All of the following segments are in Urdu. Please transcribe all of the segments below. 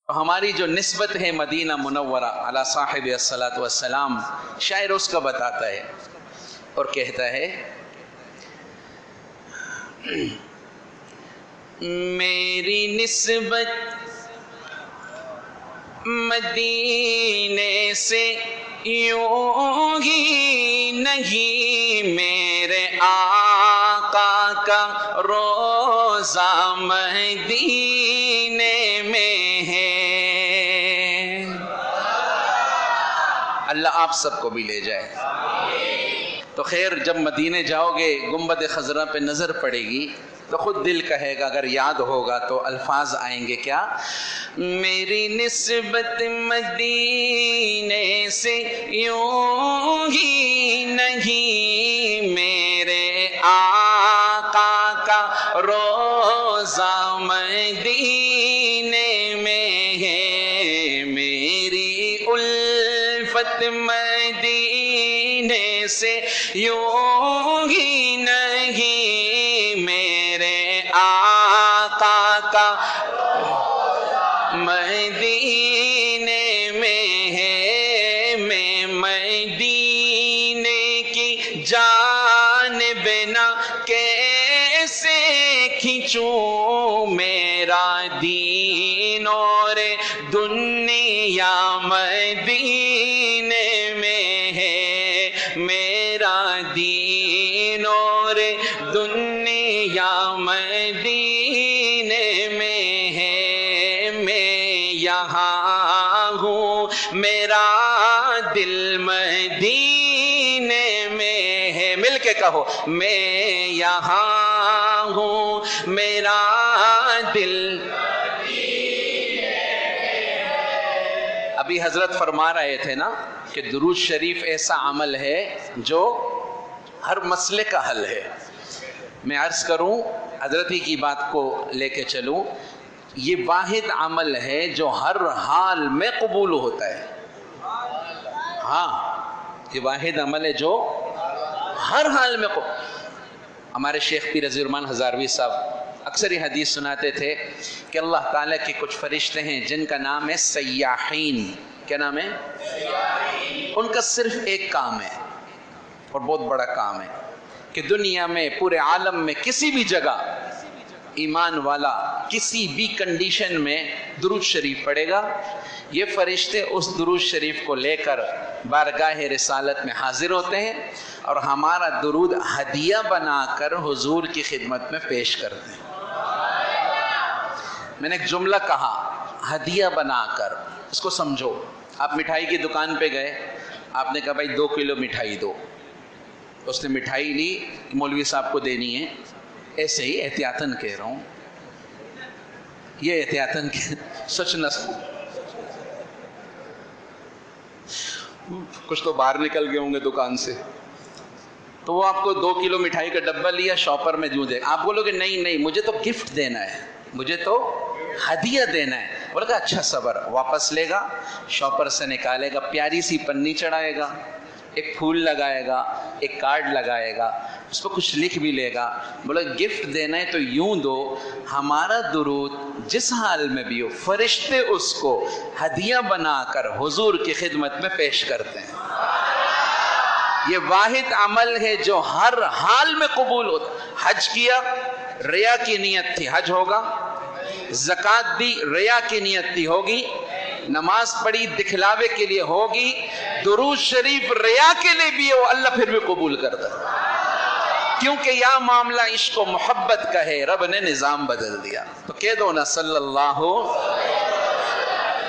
ہماری جو نسبت ہے مدینہ منورہ علی صاحب الصلاۃ والسلام، شاعر اس کا بتاتا ہے اور کہتا ہے میری نسبت مدینے سے یوں ہی نہیں، میرے آقا کا روزہ مدینے میں ہے۔ اللہ آپ سب کو بھی لے جائے۔ تو خیر، جب مدینے جاؤ گے گنبد خضرا پہ نظر پڑے گی تو خود دل کہے گا، اگر یاد ہوگا تو الفاظ آئیں گے کیا؟ میری نسبت مدینے سے یوں ہی نہیں، میرے آقا کا روزہ مدینے میں ہے، میری الفت مدینے سے یوں ہی نہیں، میرے آقا کا مدینے میں ہے۔ میں مدینے کی جانب نہ کیسے کھینچوں، میرا دین اور دنیا مدینے میں ہے، میرا دین اور دنیا مدینے میں ہے۔ میں یہاں ہوں میرا دل مدینے میں ہے، مل کے کہو میں یہاں ہوں میرا دل مدینے میں ہے۔ ابھی حضرت فرما رہے تھے نا کہ درود شریف ایسا عمل ہے جو ہر مسئلے کا حل ہے۔ میں عرض کروں، حضرت ہی کی بات کو لے کے چلوں، یہ واحد عمل ہے جو ہر حال میں قبول ہوتا ہے۔ ہاں، یہ واحد عمل ہے جو ہر حال میں قبول۔ ہمارے شیخ پیر رضی الرحمن ہزاروی صاحب اکثر یہ حدیث سناتے تھے کہ اللہ تعالیٰ کے کچھ فرشتے ہیں جن کا نام ہے سیاحین۔ کیا نام ہے؟ ان کا صرف ایک کام ہے اور بہت بڑا کام ہے کہ دنیا میں پورے عالم میں کسی بھی جگہ ایمان والا کسی بھی کنڈیشن میں درود شریف پڑھے گا، یہ فرشتے اس درود شریف کو لے کر بارگاہ رسالت میں حاضر ہوتے ہیں اور ہمارا درود ہدیہ بنا کر حضور کی خدمت میں پیش کرتے ہیں۔ میں نے ایک جملہ کہا، ہدیہ بنا کر، اس کو سمجھو۔ آپ مٹھائی کی دکان پہ گئے، آپ نے کہا بھائی 2 کلو مٹھائی دو، اس نے مٹھائی لی، مولوی صاحب کو دینی ہے۔ ایسے ہی احتیاطاً کہہ رہا ہوں، یہ احتیاطاً سچ نہ کچھ تو باہر نکل گئے ہوں گے دکان سے، تو وہ آپ کو 2 کلو مٹھائی کا ڈبہ لیا، شاپر میں جو دے، آپ بولو کہ نہیں مجھے تو گفٹ دینا ہے، مجھے تو ہدیہ دینا ہے۔ بولے کہ اچھا صبر، واپس لے گا، شاپر سے نکالے گا، پیاری سی پنی چڑھائے گا، ایک پھول لگائے گا، ایک کارڈ لگائے گا، اس پہ کچھ لکھ بھی لے گا۔ بولے گفٹ دینا ہے تو یوں دو، ہمارا درود جس حال میں بھی ہو فرشتے اس کو ہدیہ بنا کر حضور کی خدمت میں پیش کرتے ہیں۔ یہ واحد عمل ہے جو ہر حال میں قبول ہوتا۔ حج کیا، ریا کی نیت تھی، حج ہوگا۔ زکوٰۃ دی، ریا کی نیت تھی، ہوگی۔ نماز پڑھی، دکھلاوے کے لیے، ہوگی۔ درود شریف ریا کے لیے بھی ہو، اللہ پھر بھی قبول کرتا ہے، کیونکہ یا معاملہ عشق و محبت کا ہے، رب نے نظام بدل دیا۔ تو کہہ دو نا صلی اللہ،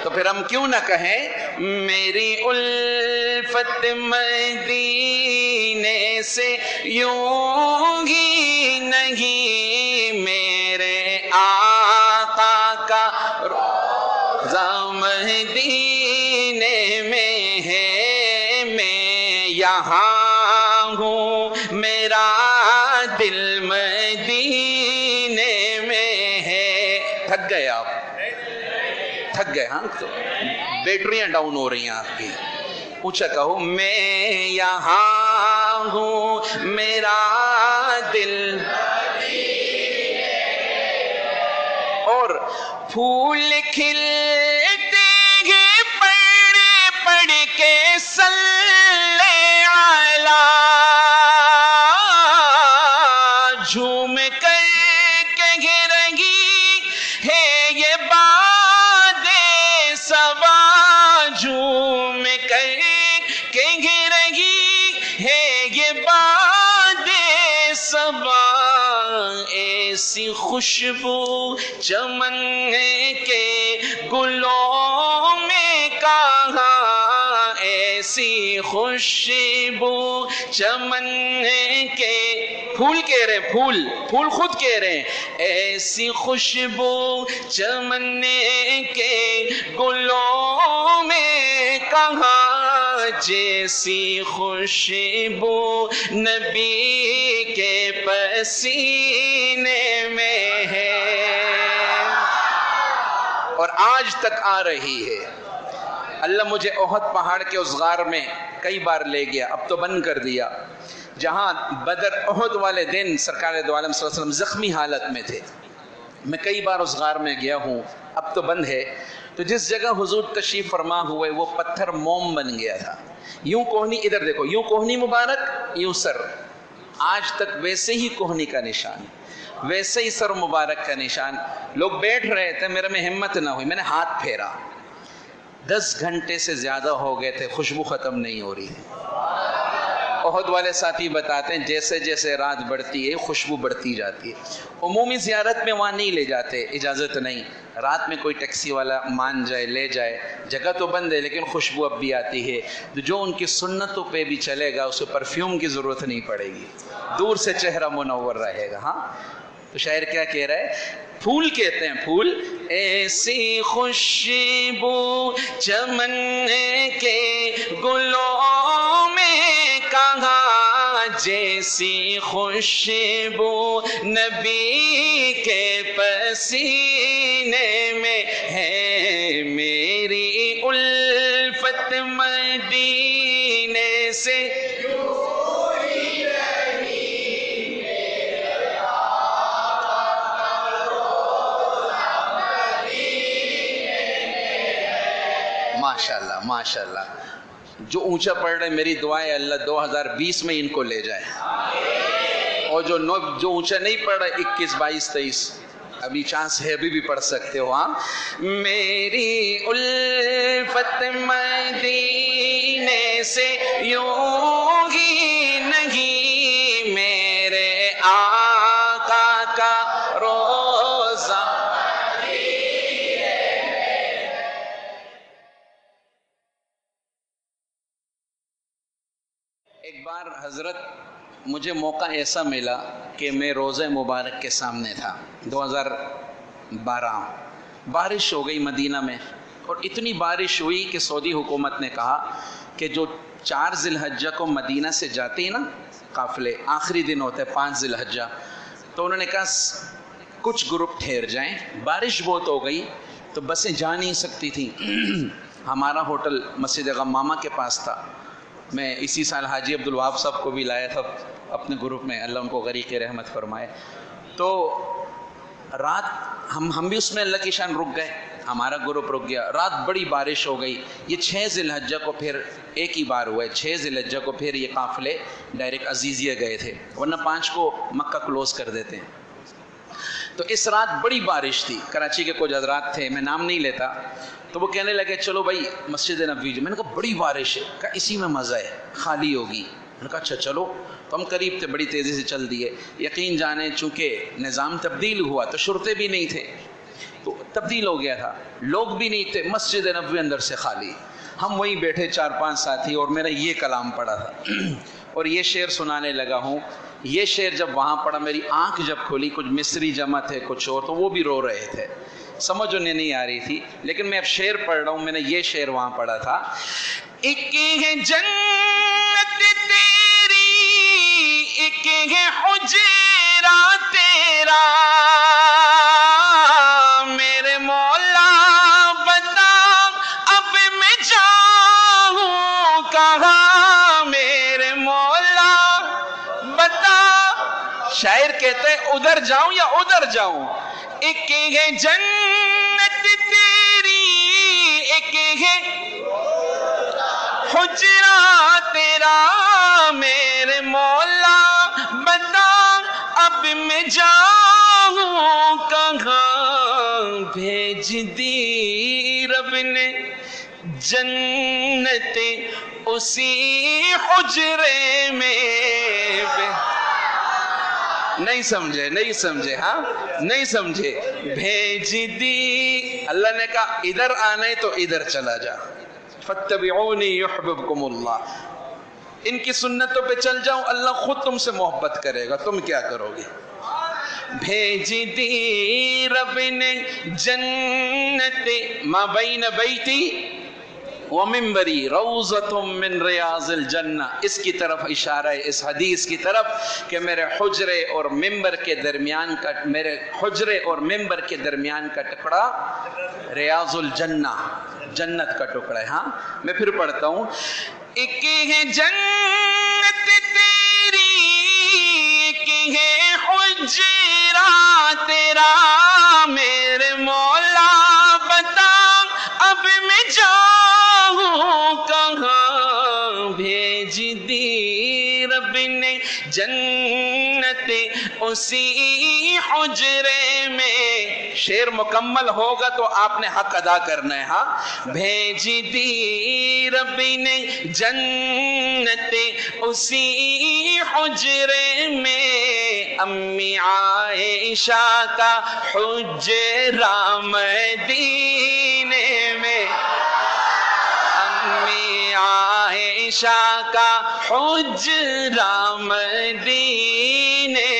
تو پھر ہم کیوں نہ کہیں میری الفت مدینے سے یوں ہی نہیں، میرے آقا کا روزہ مدینے میں ہے، میں یہاں ہوں میرا دل مدینے میں ہے۔ تھک گئے آپ؟ تھک گئے؟ ہاں، تو بیٹریاں ڈاؤن ہو رہی ہیں آپ کی۔ اونچا کہو میں یہاں ہوں میرا دل، اور پھول کھل ایسی خوشبو چمن کے گلوں میں کہاں، ایسی خوشبو چمن کے، پھول کہہ رہے ہیں، پھول خود کہہ رہے ہیں، ایسی خوشبو چمن کے گلوں میں کہاں، جیسی خوشبو نبی کے پسینے میں ہے، اور آج تک آ رہی ہے۔ اللہ مجھے احد پہاڑ کے اس غار میں کئی بار لے گیا، اب تو بند کر دیا، جہاں بدر احد والے دن سرکار دو عالم صلی اللہ علیہ وسلم زخمی حالت میں تھے، میں کئی بار اس غار میں گیا ہوں، اب تو بند ہے۔ تو جس جگہ حضور تشریف فرما ہوئے وہ پتھر موم بن گیا تھا، یوں کوہنی، ادھر دیکھو، یوں کوہنی مبارک، یوں سر، آج تک ویسے ہی کوہنی کا نشان، ویسے ہی سر مبارک کا نشان۔ لوگ بیٹھ رہے تھے، میرے میں ہمت نہ ہوئی، میں نے ہاتھ پھیرا، 10 گھنٹے سے زیادہ ہو گئے تھے، خوشبو ختم نہیں ہو رہی ہے۔ احد والے ساتھی بتاتے ہیں جیسے جیسے رات بڑھتی ہے خوشبو بڑھتی جاتی ہے۔ عمومی زیارت میں وہاں نہیں لے جاتے، اجازت نہیں، رات میں کوئی ٹیکسی والا مان جائے لے جائے، جگہ تو بند ہے لیکن خوشبو اب بھی آتی ہے۔ جو ان کی سنتوں پہ بھی چلے گا اسے پرفیوم کی ضرورت نہیں پڑے گی، دور سے چہرہ منور رہے گا۔ ہاں تو شاعر کیا کہہ رہا ہے؟ پھول کہتے ہیں، پھول، ایسی خوشبو چمن کے گلوں میں کہاں، جیسی خوشبو نبی کے پسینے میں ہے، میری الفت مدینے سے ماشاءاللہ ماشاءاللہ۔ جو اونچا پڑھ رہے میری دعا ہے اللہ 2020 میں ان کو لے جائے، اور جو اونچا نہیں پڑھ رہا 21 22 23 ابھی چانس ہے، ابھی بھی پڑھ سکتے ہو۔ ہاں، میری الفت مدینے سے یوں ہی نہیں، میرے آقا کا روزہ۔ ایک بار حضرت مجھے موقع ایسا ملا کہ میں روضہ مبارک کے سامنے تھا، 2012 بارش ہو گئی مدینہ میں، اور اتنی بارش ہوئی کہ سعودی حکومت نے کہا کہ جو 4 ذی الحجہ کو مدینہ سے جاتے ہیں نا قافلے، آخری دن ہوتا ہے 5 ذی الحجہ، تو انہوں نے کہا کچھ گروپ ٹھہر جائیں، بارش بہت ہو گئی تو بسیں جا نہیں سکتی تھیں۔ ہمارا ہوٹل مسجد غمامہ کے پاس تھا، میں اسی سال حاجی عبدالوہاب صاحب کو بھی لایا تھا اپنے گروپ میں، اللہ ان کو غریق رحمت فرمائے۔ تو رات ہم بھی اس میں اللہ کی شان رک گئے، ہمارا گروپ رک گیا، رات بڑی بارش ہو گئی۔ یہ 6 ذی الحجہ کو پھر ایک ہی بار ہوا ہے، 6 ذی الحجہ کو پھر یہ قافلے ڈائریکٹ عزیزیہ گئے تھے، ورنہ 5 کو مکہ کلوز کر دیتے ہیں۔ تو اس رات بڑی بارش تھی، کراچی کے کچھ حضرات تھے، میں نام نہیں لیتا، تو وہ کہنے لگے چلو بھائی مسجد نبوی، میں نے کہا بڑی بارش ہے، کہا اسی میں مزہ ہے، خالی ہوگی، میں نے کہا اچھا چلو، تو ہم قریب تھے، بڑی تیزی سے چل دیے۔ یقین جانے چونکہ نظام تبدیل ہوا تو شرطے بھی نہیں تھے، تو تبدیل ہو گیا تھا، لوگ بھی نہیں تھے، مسجد نبوی اندر سے خالی، ہم وہیں بیٹھے 4-5 ساتھی، اور میرا یہ کلام پڑا تھا اور یہ شعر سنانے لگا ہوں۔ یہ شعر جب وہاں پڑا، میری آنکھ جب کھلی، کچھ مصری جمع تھے، کچھ اور، تو وہ بھی رو رہے تھے، سمجھ انہیں نہیں آ رہی تھی، لیکن میں اب شعر پڑھ رہا ہوں، میں نے یہ شعر وہاں پڑھا تھا۔ ایک ہے جنت تیری، ایک ہے حجرہ تیرا، میرے مولا بتا اب میں جاؤں کہاں، میرے مولا بتا۔ شاعر کہتے ہیں ادھر جاؤں یا ادھر جاؤں، ایک ہے جنت تیری، ایک ہے حجرہ تیرا، میرے مولا بتا اب میں جاؤں کہاں، بھیج دی رب نے جنت اسی حجرے میں، نہیں سمجھے، نہیں سمجھے، ہاں نہیں سمجھے. بھیج دی، اللہ نے کہا ادھر آنا ہے تو ادھر چلا جا. فاتبعونی یحببکم اللہ. ان کی سنتوں پہ چل جاؤ، اللہ خود تم سے محبت کرے گا. تم کیا کرو گے؟ بھیج دی رب نے جنت ما بین بیتی ومنبری روضۃ من ریاض الجنہ. اس کی طرف اشارہ ہے، اس حدیث کی طرف کہ میرے حجرے اور ممبر کے درمیان کا، میرے حجرے اور ممبر کے درمیان کا ٹکڑا ریاض الجنہ، جنت کا ٹکڑا ہے. ہاں میں پھر پڑھتا ہوں. ایک ہے جنت تیری، ایک ہے حجرہ تیرا، میرے مولا بتا اب میں جاؤں کہاں. بھیج دی رب نے جنت اسی حجرے میں. شعر مکمل ہوگا تو آپ نے حق ادا کرنا ہے. ہاں بھیج دی رب نے جنت اسی حجرے میں، امی عائشہ کا حجرہ مدینے میں، امی عائشہ کا حجرہ مدینے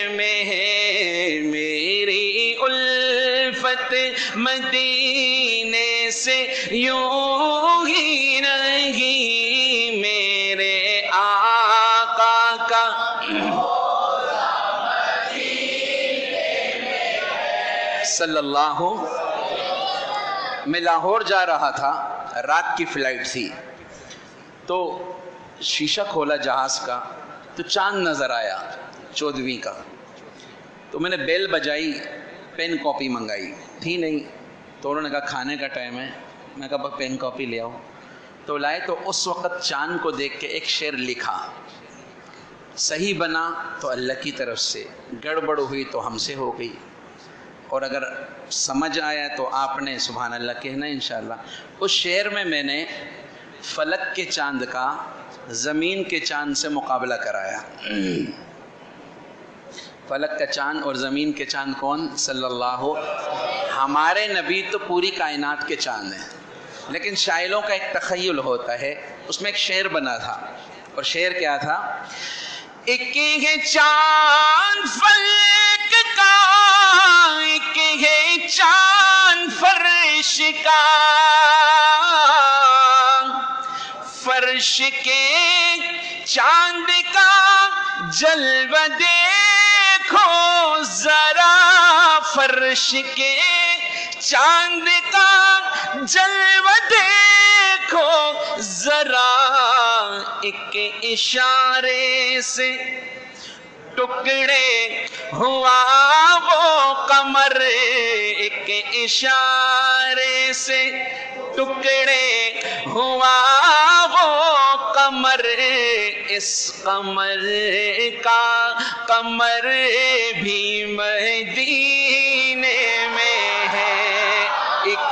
میں ہے. میری الفت مدینے سے یوں ہی نہیں، میرے آقا کا صلی اللہ. میں لاہور جا رہا تھا، رات کی فلائٹ تھی، تو شیشہ کھولا جہاز کا تو چاند نظر آیا 14ویں کا. تو میں نے بیل بجائی، پین کاپی منگائی، تھی نہیں. تو انہوں نے کہا کھانے کا ٹائم ہے. میں کہا پین کاپی لے آؤ. تو لائے تو اس وقت چاند کو دیکھ کے ایک شعر لکھا. صحیح بنا تو اللہ کی طرف سے، گڑبڑ ہوئی تو ہم سے ہو گئی. اور اگر سمجھ آیا تو آپ نے سبحان اللہ کہنا انشاءاللہ. اس شعر میں نے فلک کے چاند کا زمین کے چاند سے مقابلہ کرایا. فلک کا چاند اور زمین کے چاند کون؟ صلی اللہ. ہمارے نبی تو پوری کائنات کے چاند ہیں، لیکن شاعروں کا ایک تخیل ہوتا ہے. اس میں ایک شعر بنا تھا، اور شعر کیا تھا؟ ایک ہے چاند فلک کا، ایک ہے چاند فرش کا، فرش کے چاند کا جلوہ دیکھو ذرا، فرش کے چاند کا جلوہ دیکھو ذرا. ایک اشارے سے ٹکڑے ہوا وہ قمر، ایک اشارے سے ٹکڑے ہوا وہ قمر. اس قمر کا قمر بھی مدینے میں ہے. ایک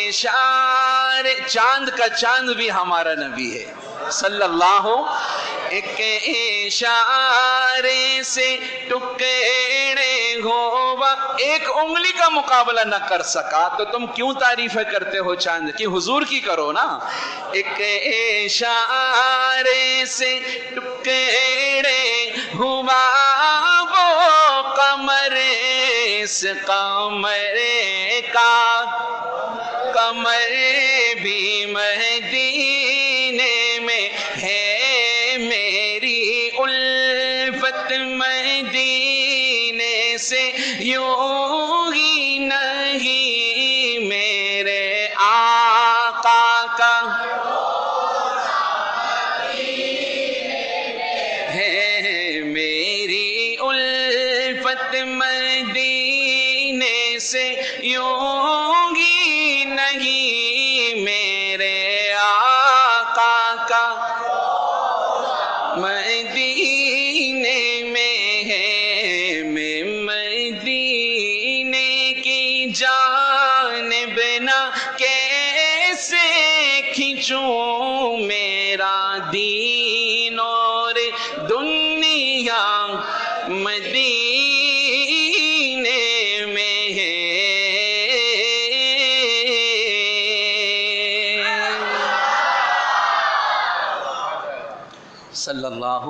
اشارے، چاند کا چاند بھی ہمارا نبی ہے صلی اللہ. ایک اشارے سے ٹکڑے ہوا، ایک انگلی کا مقابلہ نہ کر سکا تو تم کیوں تعریفیں کرتے ہو چاند کی؟ حضور کی کرو نا. ایک اشارے سے ٹکڑے ہوا وہ قمر، اس قمر کا قمر بھی مدینے میں ہے. میری الفت مدینے سے یوں ہی نہیں، میرے آقا کا ہے. میری الفت مدینے سے یوں ہی نہیں، میرے آقا کا مدینے میں ہے. میں مدینے کی جانب نہ کیسے کھینچوں، میرا دین اور دنیا مدینے میں ہے صلی اللہ